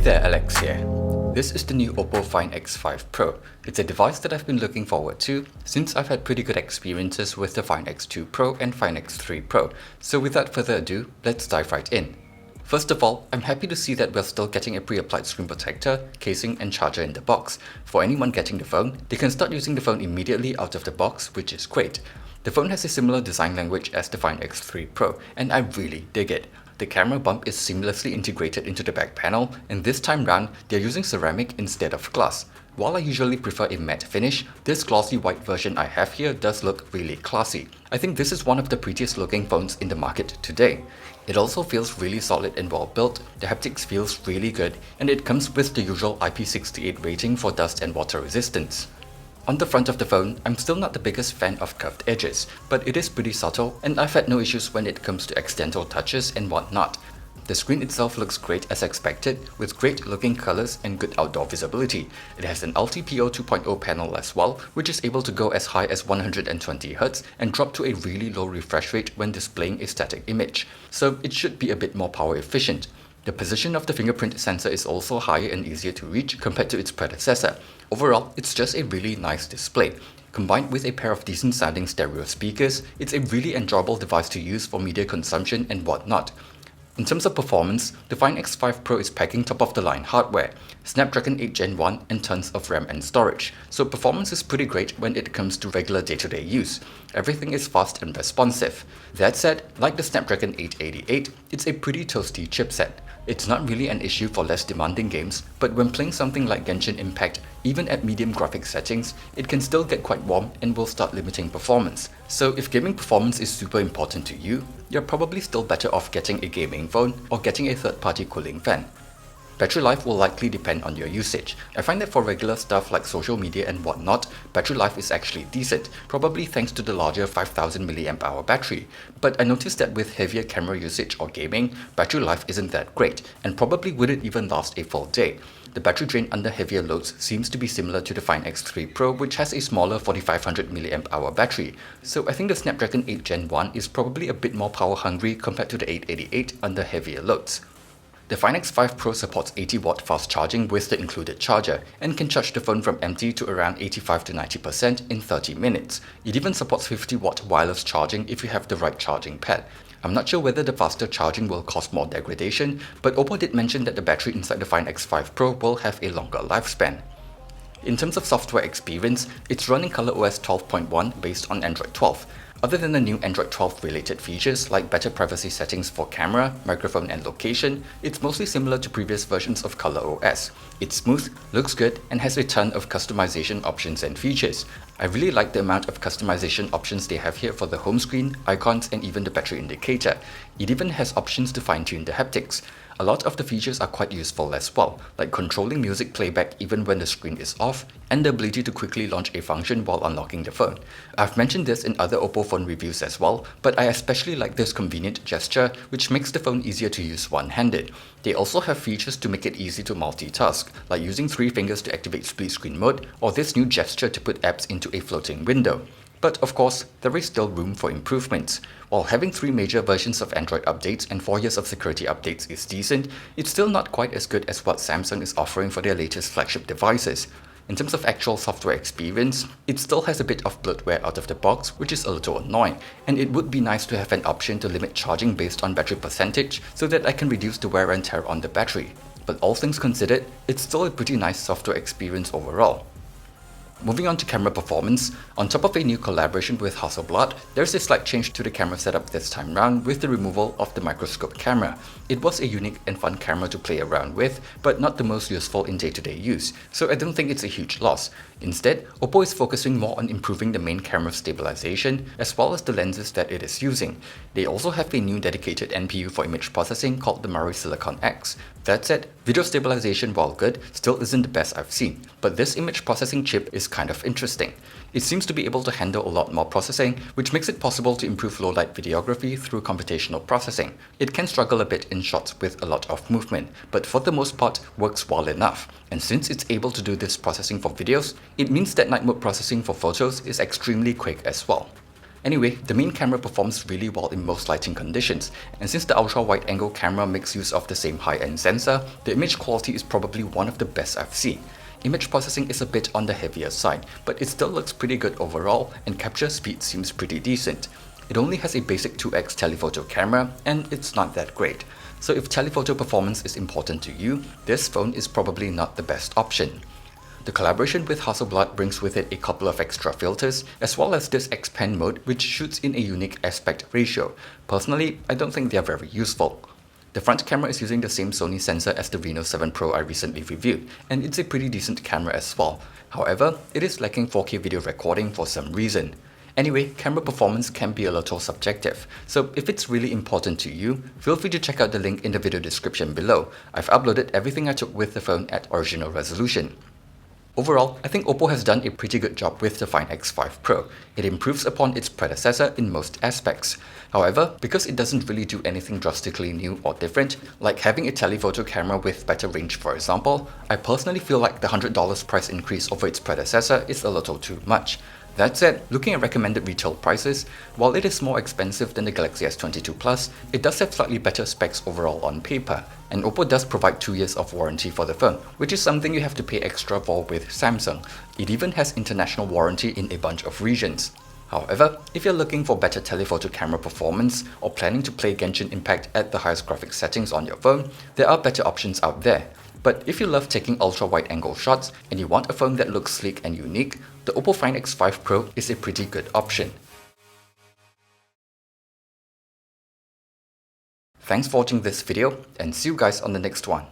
there, Alex here. This is the new OPPO Find X5 Pro. It's a device that I've been looking forward to since I've had pretty good experiences with the Find X2 Pro and Find X3 Pro. So without further ado, let's dive right in. First of all, I'm happy to see that we're still getting a pre-applied screen protector, casing and charger in the box. For anyone getting the phone, they can start using the phone immediately out of the box, which is great. The phone has a similar design language as the Find X3 Pro, and I really dig it. The camera bump is seamlessly integrated into the back panel, and this time round, they're using ceramic instead of glass. While I usually prefer a matte finish, this glossy white version I have here does look really classy. I think this is one of the prettiest looking phones in the market today. It also feels really solid and well built, the haptics feels really good, and it comes with the usual IP68 rating for dust and water resistance. On the front of the phone, I'm still not the biggest fan of curved edges, but it is pretty subtle and I've had no issues when it comes to accidental touches and whatnot. The screen itself looks great as expected, with great looking colors and good outdoor visibility. It has an OPPO 2.0 panel as well, which is able to go as high as 120Hz and drop to a really low refresh rate when displaying a static image, so it should be a bit more power efficient. The position of the fingerprint sensor is also higher and easier to reach compared to its predecessor. Overall, it's just a really nice display. Combined with a pair of decent sounding stereo speakers, it's a really enjoyable device to use for media consumption and whatnot. In terms of performance, the Find X5 Pro is packing top-of-the-line hardware, Snapdragon 8 Gen 1 and tons of RAM and storage, so performance is pretty great when it comes to regular day-to-day use. Everything is fast and responsive. That said, like the Snapdragon 888, it's a pretty toasty chipset. It's not really an issue for less demanding games, but when playing something like Genshin Impact, even at medium graphics settings, it can still get quite warm and will start limiting performance. So if gaming performance is super important to you, you're probably still better off getting a gaming phone or getting a third-party cooling fan. Battery life will likely depend on your usage. I find that for regular stuff like social media and whatnot, battery life is actually decent, probably thanks to the larger 5000 mAh battery. But I noticed that with heavier camera usage or gaming, battery life isn't that great, and probably wouldn't even last a full day. The battery drain under heavier loads seems to be similar to the Find X3 Pro, which has a smaller 4500 mAh battery. So I think the Snapdragon 8 Gen 1 is probably a bit more power hungry compared to the 888 under heavier loads. The Find X5 Pro supports 80W fast charging with the included charger and can charge the phone from empty to around 85 to 90% in 30 minutes. It even supports 50W wireless charging if you have the right charging pad. I'm not sure whether the faster charging will cause more degradation, but OPPO did mention that the battery inside the Find X5 Pro will have a longer lifespan. In terms of software experience, it's running ColorOS 12.1 based on Android 12. Other than the new Android 12 related features like better privacy settings for camera, microphone and location, it's mostly similar to previous versions of ColorOS. It's smooth, looks good, and has a ton of customization options and features. I really like the amount of customization options they have here for the home screen, icons, and even the battery indicator. It even has options to fine-tune the haptics. A lot of the features are quite useful as well, like controlling music playback even when the screen is off, and the ability to quickly launch a function while unlocking the phone. I've mentioned this in other OPPO phone reviews as well, but I especially like this convenient gesture, which makes the phone easier to use one-handed. They also have features to make it easy to multitask, like using 3 fingers to activate split screen mode, or this new gesture to put apps into a floating window. But of course, there is still room for improvements. While having 3 major versions of Android updates and 4 years of security updates is decent, it's still not quite as good as what Samsung is offering for their latest flagship devices. In terms of actual software experience, it still has a bit of bloatware out of the box, which is a little annoying, and it would be nice to have an option to limit charging based on battery percentage so that I can reduce the wear and tear on the battery. But all things considered, it's still a pretty nice software experience overall. Moving on to camera performance, on top of a new collaboration with Hasselblad, there's a slight change to the camera setup this time round with the removal of the microscope camera. It was a unique and fun camera to play around with, but not the most useful in day-to-day use, so I don't think it's a huge loss. Instead, OPPO is focusing more on improving the main camera stabilization as well as the lenses that it is using. They also have a new dedicated NPU for image processing called the Mari Silicon X. That said, video stabilization, while good, still isn't the best I've seen, but this image processing chip is kind of interesting. It seems to be able to handle a lot more processing, which makes it possible to improve low-light videography through computational processing. It can struggle a bit in shots with a lot of movement, but for the most part works well enough. And since it's able to do this processing for videos, it means that night mode processing for photos is extremely quick as well. Anyway, the main camera performs really well in most lighting conditions, and since the ultra-wide-angle camera makes use of the same high-end sensor, the image quality is probably one of the best I've seen. Image processing is a bit on the heavier side, but it still looks pretty good overall, and capture speed seems pretty decent. It only has a basic 2x telephoto camera, and it's not that great. So if telephoto performance is important to you, this phone is probably not the best option. The collaboration with Hasselblad brings with it a couple of extra filters, as well as this X-Pen mode which shoots in a unique aspect ratio. Personally, I don't think they are very useful. The front camera is using the same Sony sensor as the Reno 7 Pro I recently reviewed, and it's a pretty decent camera as well. However, it is lacking 4K video recording for some reason. Anyway, camera performance can be a little subjective, so if it's really important to you, feel free to check out the link in the video description below. I've uploaded everything I took with the phone at original resolution. Overall, I think OPPO has done a pretty good job with the Find X5 Pro. It improves upon its predecessor in most aspects. However, because it doesn't really do anything drastically new or different, like having a telephoto camera with better range for example, I personally feel like the $100 price increase over its predecessor is a little too much. That said, looking at recommended retail prices, while it is more expensive than the Galaxy S22 Plus, it does have slightly better specs overall on paper, and OPPO does provide 2 years of warranty for the phone, which is something you have to pay extra for with Samsung. It even has international warranty in a bunch of regions. However, if you're looking for better telephoto camera performance or planning to play Genshin Impact at the highest graphics settings on your phone, there are better options out there. But if you love taking ultra-wide-angle shots and you want a phone that looks sleek and unique, the OPPO Find X5 Pro is a pretty good option. Thanks for watching this video, and see you guys on the next one.